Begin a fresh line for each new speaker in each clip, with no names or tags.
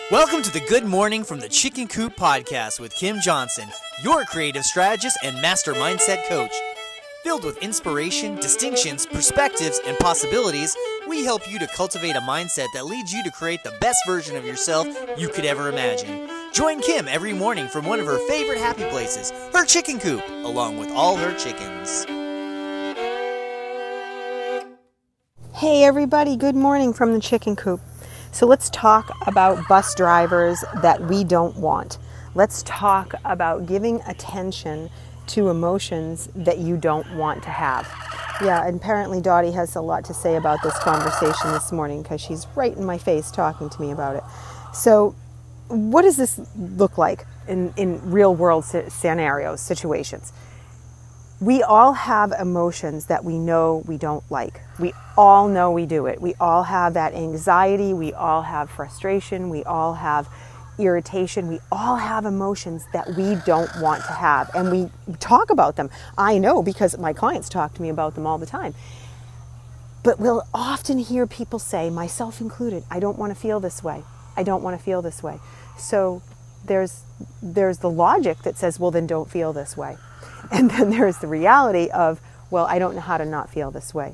Welcome to the Good Morning from the Chicken Coop podcast with Kim Johnson, your creative strategist and master mindset coach. Filled with inspiration, distinctions, perspectives, and possibilities, we help you to cultivate a mindset that leads you to create the best version of yourself you could ever imagine. Join Kim every morning from one of her favorite happy places, her chicken coop, along with all her chickens.
Hey everybody, good morning from the chicken coop. So let's talk about bus drivers that we don't want. Let's talk about giving attention to emotions that you don't want to have. Yeah, and apparently Dottie has a lot to say about this conversation this morning because she's right in my face talking to me about it. So what does this look like in real world scenarios, situations? We all have emotions that we know we don't like. We all know we do it. We all have that anxiety. We all have frustration. We all have irritation. We all have emotions that we don't want to have. And we talk about them. I know because my clients talk to me about them all the time. But we'll often hear people say, myself included, I don't want to feel this way. I don't want to feel this way. So there's the logic that says, well, then don't feel this way. And then there's the reality of, well, I don't know how to not feel this way.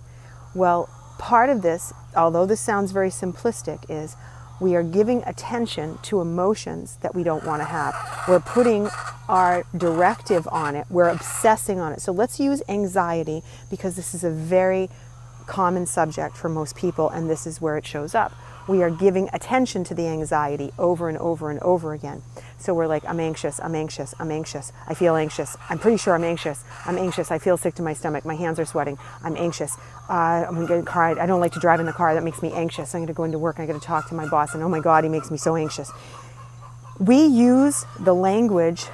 Well, part of this, although this sounds very simplistic, is we are giving attention to emotions that we don't want to have. We're putting our directive on it. We're obsessing on it. So let's use anxiety because this is a very common subject for most people, and this is where it shows up. We are giving attention to the anxiety over and over and over again. So we're like, I'm anxious, I'm anxious, I'm anxious, I feel anxious, I'm pretty sure I'm anxious, I feel sick to my stomach, my hands are sweating, I'm anxious, I'm going to get in a car, I don't like to drive in the car, that makes me anxious, I'm going to go into work, I'm going to talk to my boss, and oh my God, he makes me so anxious. We use the language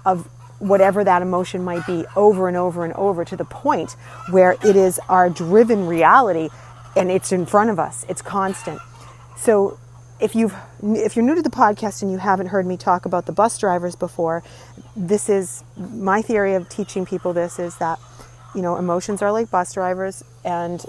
of whatever that emotion might be over and over and over to the point where it is our driven reality and it's in front of us, it's constant. So if you're new to the podcast and you haven't heard me talk about the bus drivers before, this is my theory of teaching people this is that, emotions are like bus drivers and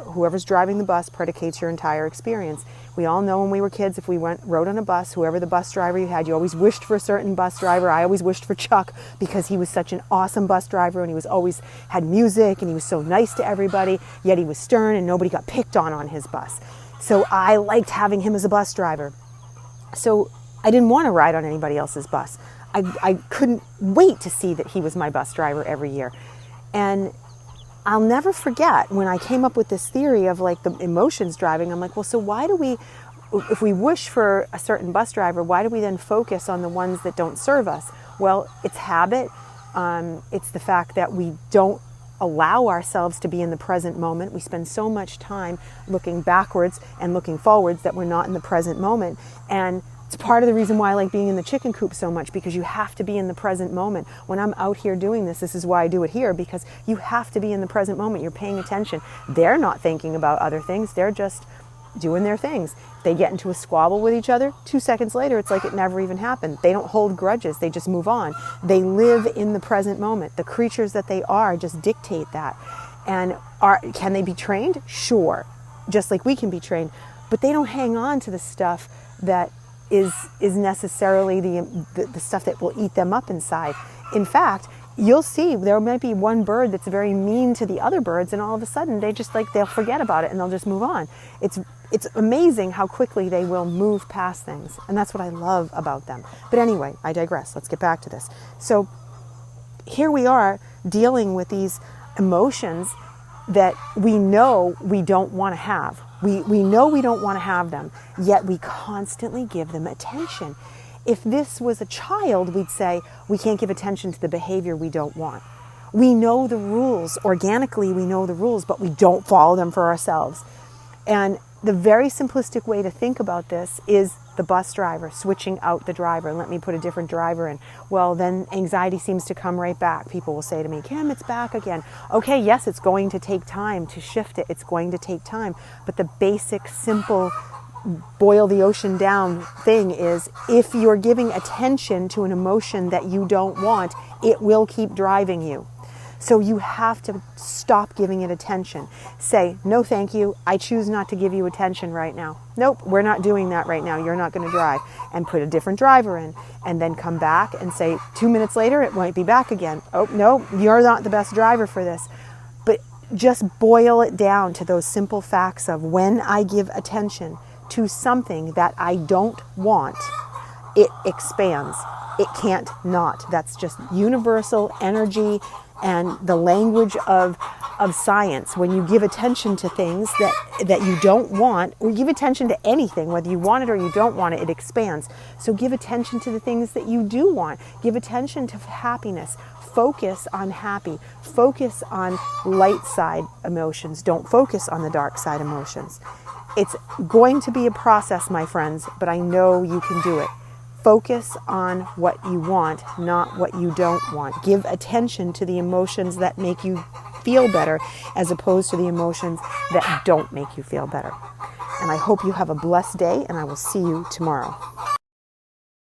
whoever's driving the bus predicates your entire experience. We all know when we were kids, if we rode on a bus, whoever the bus driver you had, you always wished for a certain bus driver. I always wished for Chuck because he was such an awesome bus driver and he was always had music and he was so nice to everybody, yet he was stern and nobody got picked on his bus. So I liked having him as a bus driver. So I didn't want to ride on anybody else's bus. I couldn't wait to see that he was my bus driver every year. And I'll never forget when I came up with this theory of like the emotions driving, I'm like, well, so why do we, if we wish for a certain bus driver, why do we then focus on the ones that don't serve us? Well, it's habit. It's the fact that we don't allow ourselves to be in the present moment. We spend so much time looking backwards and looking forwards that we're not in the present moment. And it's part of the reason why I like being in the chicken coop so much, because you have to be in the present moment. When I'm out here doing this is why I do it here, because you have to be in the present moment. You're paying attention. They're not thinking about other things. They're just doing their things. They get into a squabble with each other. 2 seconds later, it's like it never even happened. They don't hold grudges. They just move on. They live in the present moment. The creatures that they are just dictate that. And can they be trained? Sure. Just like we can be trained. But they don't hang on to the stuff that is necessarily the stuff that will eat them up inside. In fact, you'll see there might be one bird that's very mean to the other birds, and all of a sudden they'll forget about it and they'll just move on. It's amazing how quickly they will move past things, and that's what I love about them. But anyway, I digress. Let's get back to this. So here we are dealing with these emotions that we know we don't want to have. We know we don't want to have them, yet we constantly give them attention. If this was a child, we'd say, we can't give attention to the behavior we don't want. We know the rules. Organically, we know the rules, but we don't follow them for ourselves. And the very simplistic way to think about this is the bus driver switching out the driver. Let me put a different driver in. Well, then anxiety seems to come right back. People will say to me, Kim, it's back again. Okay, yes, it's going to take time to shift it. It's going to take time. But the basic, simple, boil the ocean down thing is if you're giving attention to an emotion that you don't want, it will keep driving you. So you have to stop giving it attention. Say, no thank you, I choose not to give you attention right now. Nope, we're not doing that right now, you're not going to drive. And put a different driver in, and then come back and say 2 minutes later it might be back again. Oh, no, you're not the best driver for this. But just boil it down to those simple facts of when I give attention to something that I don't want, it expands. It can't not. That's just universal energy and the language of science. When you give attention to things that you don't want, or give attention to anything, whether you want it or you don't want it, it expands. So give attention to the things that you do want. Give attention to happiness. Focus on happy. Focus on light side emotions. Don't focus on the dark side emotions. It's going to be a process, my friends, but I know you can do it. Focus on what you want, not what you don't want. Give attention to the emotions that make you feel better as opposed to the emotions that don't make you feel better. And I hope you have a blessed day, and I will see you tomorrow.